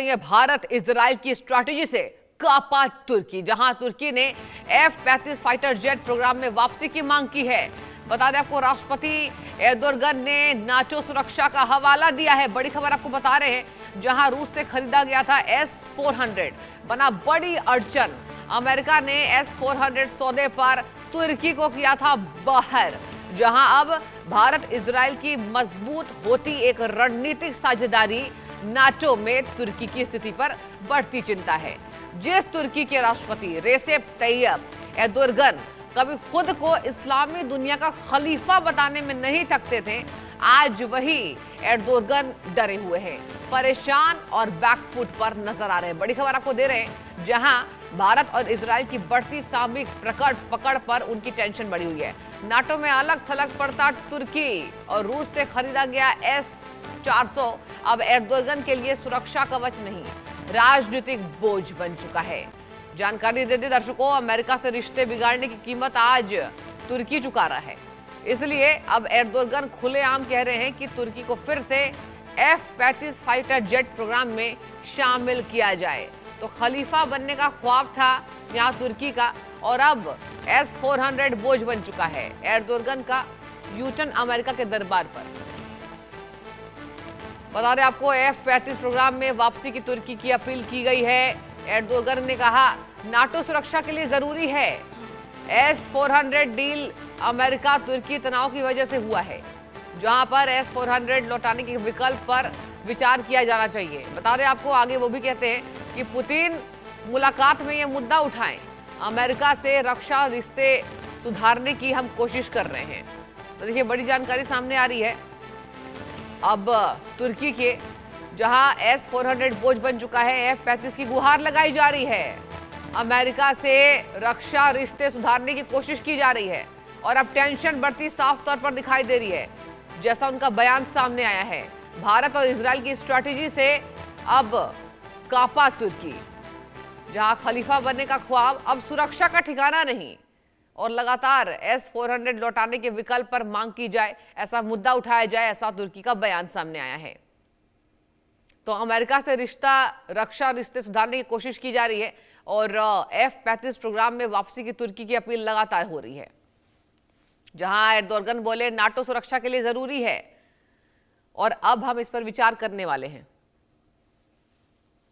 ये भारत इजराइल की स्ट्रैटेजी से कांपा तुर्की, जहां तुर्की ने F-35 फाइटर जेट प्रोग्राम में वापसी की मांग की है। बता दें आपको, राष्ट्रपति एर्दोगन ने नाटो सुरक्षा का हवाला दिया है। बड़ी खबर आपको बता रहे हैं, जहां रूस से खरीदा गया था S-400 बना बड़ी अड़चन। अमेरिका ने S-400 सौदे पर तुर्की को किया था बाहर, जहां अब भारत इजराइल की मजबूत होती एक रणनीतिक साझेदारी नाटो में तुर्की की स्थिति पर बढ़ती चिंता है। जिस तुर्की के राष्ट्रपति रेसेप तैयब एर्दोगन कभी खुद को इस्लामी दुनिया का खलीफा बताने में नहीं थकते थे, आज वही एर्दोगन डरे हुए हैं, परेशान और बैकफुट पर नजर आ रहे हैं। बड़ी खबर आपको दे रहे हैं, जहां भारत और इजराइल की बढ़ती सामरिक पकड़ पर उनकी टेंशन बढ़ी हुई है। नाटो में अलग थलग पड़ता तुर्की और रूस से खरीदा गया S-400 अब एर्दोगन के लिए सुरक्षा कवच नहीं, राजनीतिक बोझ बन चुका है। जानकारी दे दी दर्शकों, अमेरिका से रिश्ते बिगाड़ने की कीमत आज तुर्की चुका रहा है। इसलिए अब एर्दोगन खुलेआम कह रहे हैं कि तुर्की को फिर से F-35 फाइटर जेट प्रोग्राम में शामिल किया जाए। तो खलीफा बनने का ख्वाब था यहाँ तुर्की का, और अब S-400 बोझ बन चुका है एर्दोगन का यूटर्न अमेरिका के दरबार पर। बता दें आपको, F-35 प्रोग्राम में वापसी की तुर्की की अपील की गई है। एर्दोगन ने कहा, नाटो सुरक्षा के लिए जरूरी है। S-400 डील अमेरिका तुर्की तनाव की वजह से हुआ है, जहां पर S-400 लौटाने के विकल्प पर विचार किया जाना चाहिए। बता दें आपको, आगे वो भी कहते हैं कि पुतिन मुलाकात में यह मुद्दा उठाएं, अमेरिका से रक्षा रिश्ते सुधारने की हम कोशिश कर रहे हैं। तो देखिए, बड़ी जानकारी सामने आ रही है। अब तुर्की के जहां S-400 बोझ बन चुका है, F-35 की गुहार लगाई जा रही है, अमेरिका से रक्षा रिश्ते सुधारने की कोशिश की जा रही है, और अब टेंशन बढ़ती साफ तौर पर दिखाई दे रही है, जैसा उनका बयान सामने आया है। भारत और इजराइल की स्ट्रैटेजी से अब कांपा तुर्की, जहां खलीफा बनने का ख्वाब अब सुरक्षा का ठिकाना नहीं, और लगातार S-400 लौटाने के विकल्प पर मांग की जाए, ऐसा मुद्दा उठाया जाए, ऐसा तुर्की का बयान सामने आया है। तो अमेरिका से रक्षा रिश्ते सुधारने की कोशिश की जा रही है, और F-35 प्रोग्राम में वापसी की तुर्की की अपील लगातार हो रही है। जहां एर्दोगन बोले, नाटो सुरक्षा के लिए जरूरी है और अब हम इस पर विचार करने वाले हैं।